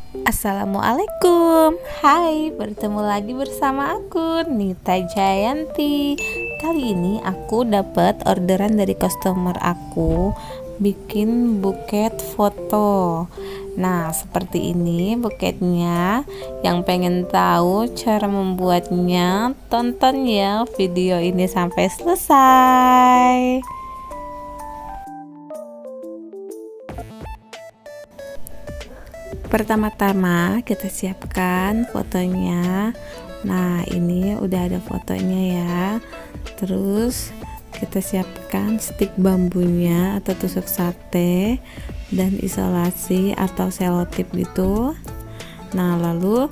Assalamualaikum. Hai, bertemu lagi bersama aku Nita Jayanti. Kali ini aku dapat orderan dari customer aku bikin buket foto. Nah, seperti ini buketnya. Yang pengen tahu cara membuatnya, tonton ya video ini sampai selesai. Pertama-tama kita siapkan fotonya. Nah, ini udah ada fotonya ya. Terus kita siapkan stik bambunya atau tusuk sate dan isolasi atau selotip gitu. Nah, lalu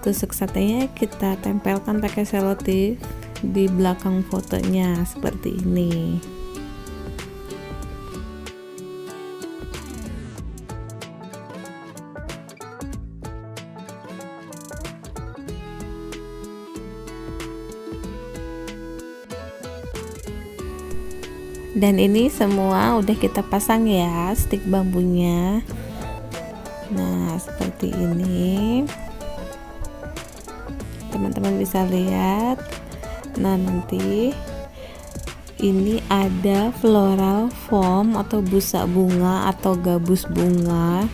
tusuk satenya kita tempelkan pakai selotip di belakang fotonya seperti ini. Dan ini semua udah kita pasang ya stik bambunya. Nah, seperti ini teman-teman bisa lihat. Nah, nanti ini ada floral foam atau busa bunga atau gabus bunga.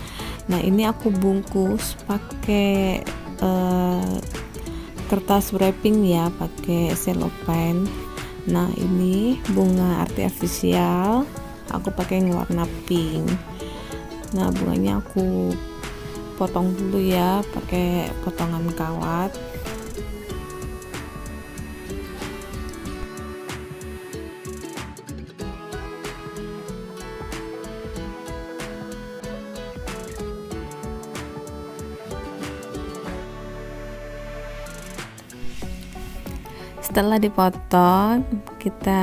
Nah, ini aku bungkus pakai kertas wrapping ya, pakai cellophane. Nah, ini bunga artifisial, aku pakai yang warna pink. Nah, bunganya aku potong dulu ya pakai potongan kawat. Setelah dipotong, kita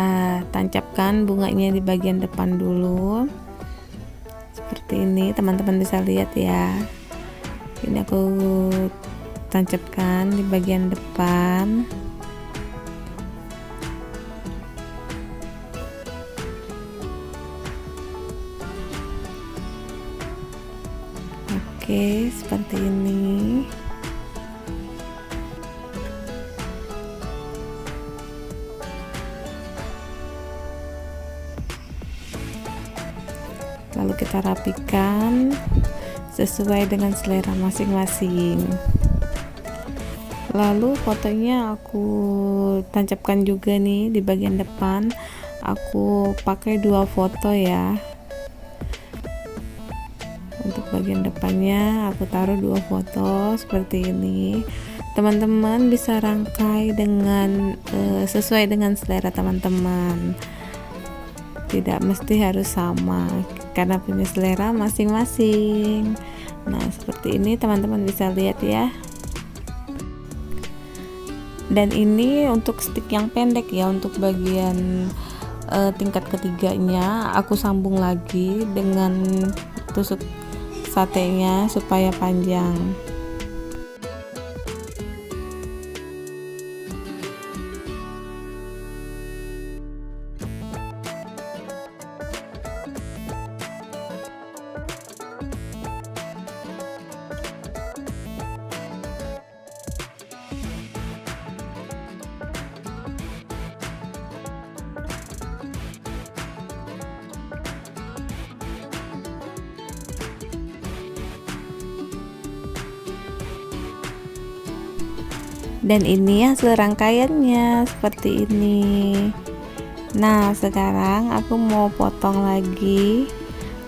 tancapkan bunganya di bagian depan dulu. Seperti ini, teman-teman bisa lihat ya. Ini aku tancapkan di bagian depan. Oke, seperti ini. Lalu kita rapikan sesuai dengan selera masing-masing. Lalu fotonya aku tancapkan juga nih di bagian depan. Aku pakai 2 foto ya. Untuk bagian depannya aku taruh 2 foto seperti ini. Teman-teman bisa rangkai dengan sesuai dengan selera teman-teman. Tidak mesti harus sama karena punya selera masing-masing. Nah, seperti ini teman-teman bisa lihat ya. Dan ini untuk stik yang pendek ya, untuk bagian tingkat ketiganya aku sambung lagi dengan tusuk satenya supaya panjang. Dan ini hasil rangkaiannya seperti ini. Nah, sekarang aku mau potong lagi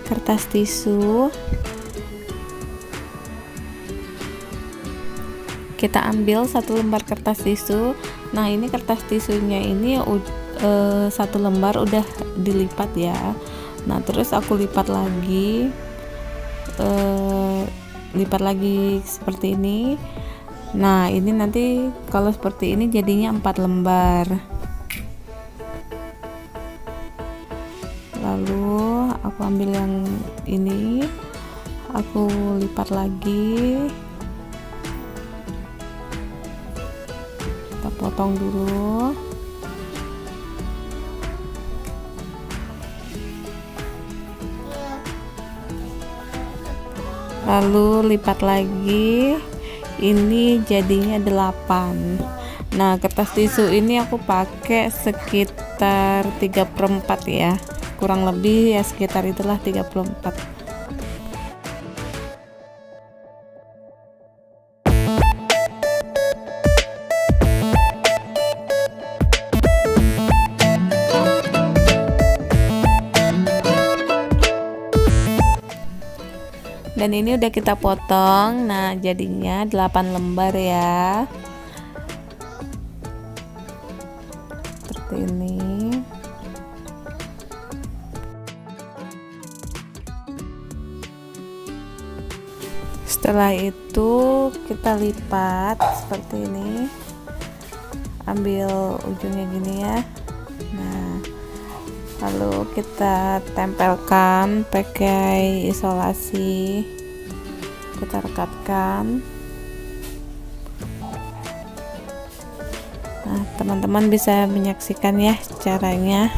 kertas tisu. Kita ambil 1 lembar kertas tisu. Nah, ini kertas tisunya ini 1 lembar udah dilipat ya. Nah, terus aku lipat lagi seperti ini. Nah, ini nanti kalau seperti ini jadinya 4 lembar. Lalu aku ambil yang ini, aku lipat lagi, kita potong dulu. lalu lipat lagi, ini jadinya 8. Nah, kertas tisu ini aku pakai sekitar 3/4 ya, kurang lebih ya sekitar itulah 3/4. Dan ini udah kita potong. Nah, jadinya 8 lembar ya, seperti ini. Setelah itu kita lipat seperti ini, ambil ujungnya gini ya. Nah, lalu kita tempelkan pakai isolasi, kita rekatkan. Nah, teman-teman bisa menyaksikan ya caranya.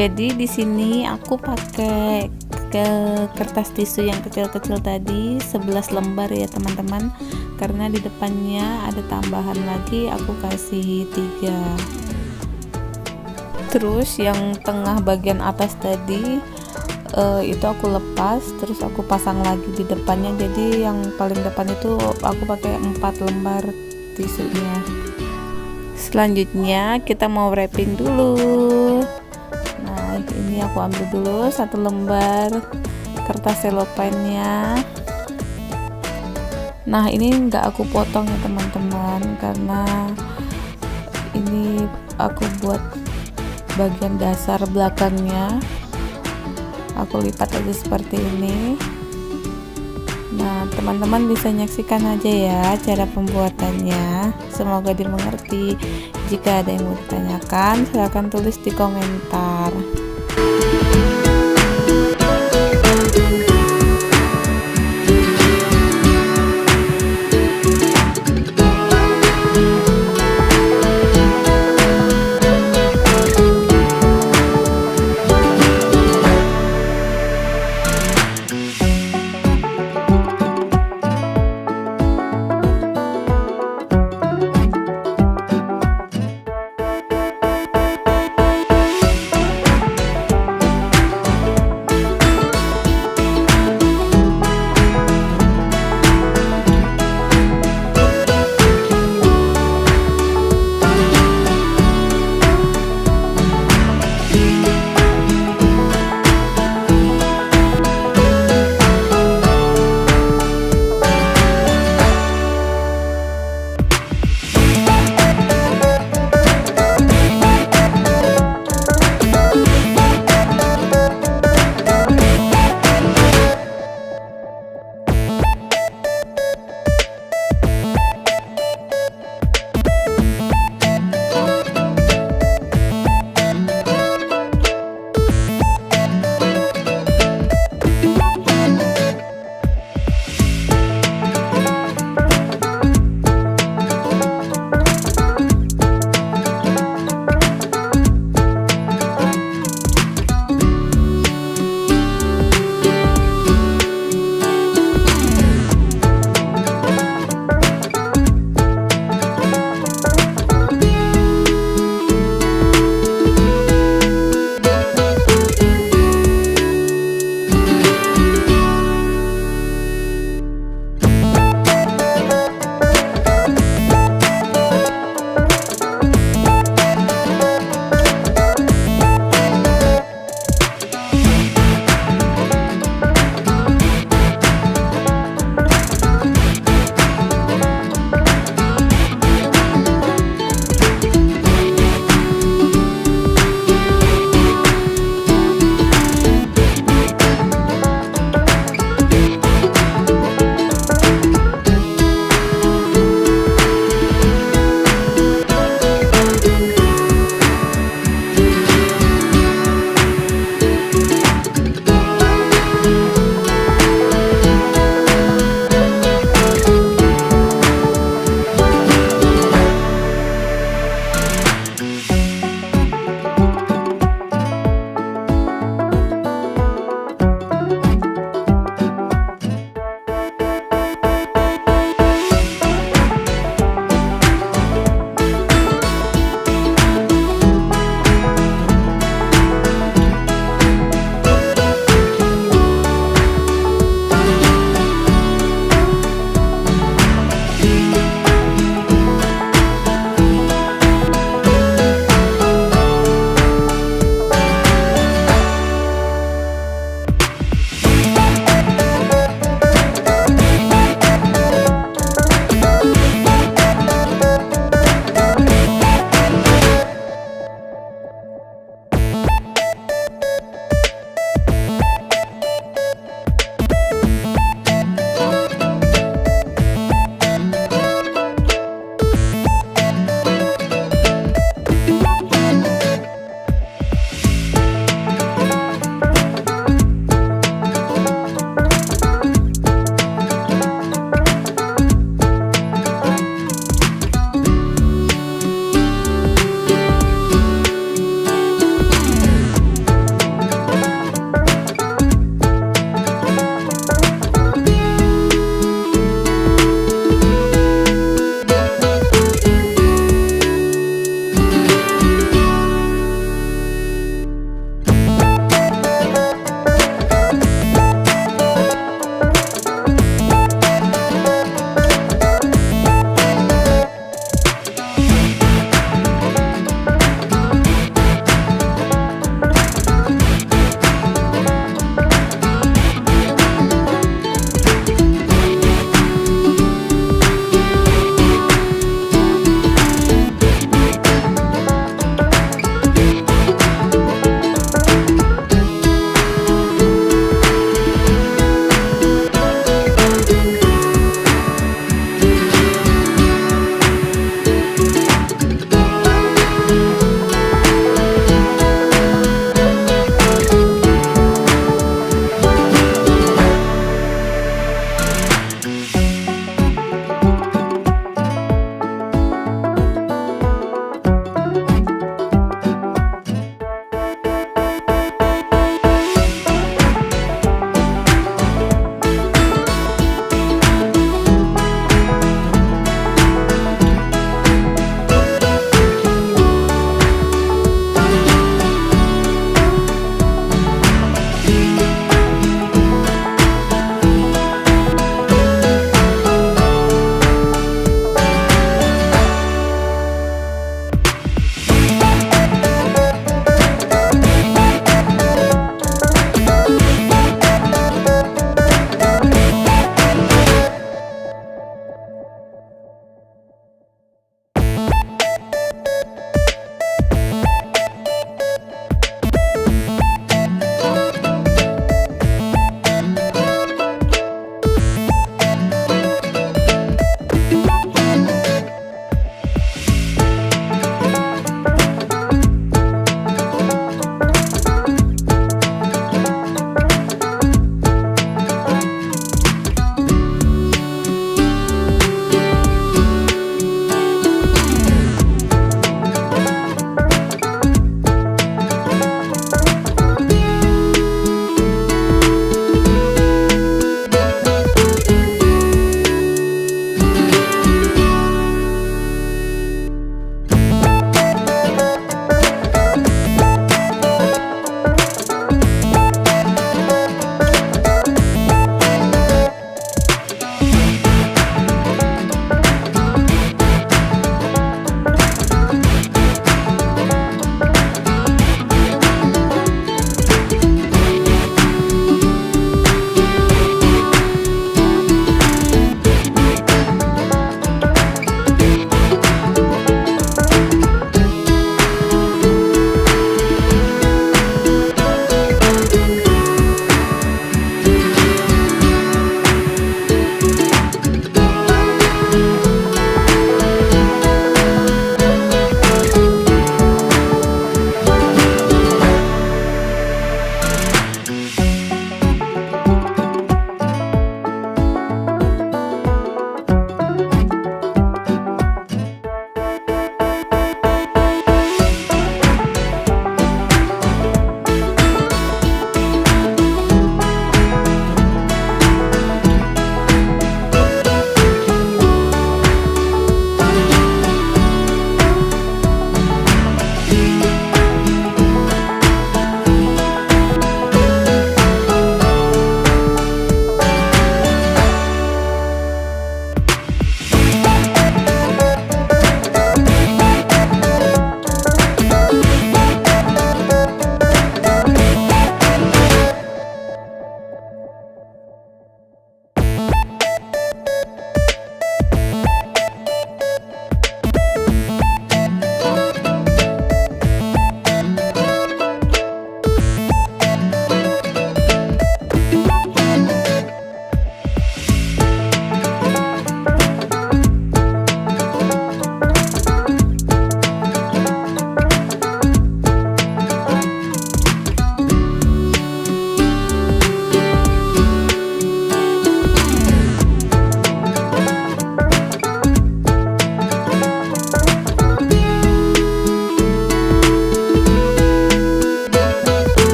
Jadi di sini aku pakai ke kertas tisu yang kecil-kecil tadi 11 lembar ya teman-teman, karena di depannya ada tambahan lagi, aku kasih 3. Terus yang tengah bagian atas tadi itu aku lepas, terus aku pasang lagi di depannya. Jadi yang paling depan itu aku pakai 4 lembar tisunya. Selanjutnya kita mau wrapping dulu. Nah, ini aku ambil dulu 1 lembar kertas selopennya. Nah, ini enggak aku potong ya teman-teman, karena ini aku buat bagian dasar belakangnya, aku lipat aja seperti ini. Nah, teman-teman bisa menyaksikan aja ya cara pembuatannya, semoga dimengerti. Jika ada yang mau ditanyakan, silahkan tulis di komentar.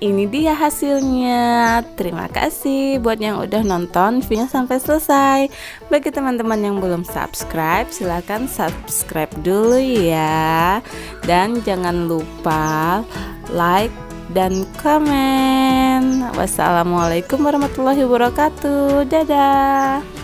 ini dia hasilnya. Terima kasih buat yang udah nonton videonya sampai selesai. Bagi teman-teman yang belum subscribe, silahkan subscribe dulu ya. Dan jangan lupa like dan komen. Wassalamualaikum warahmatullahi wabarakatuh. Dadah.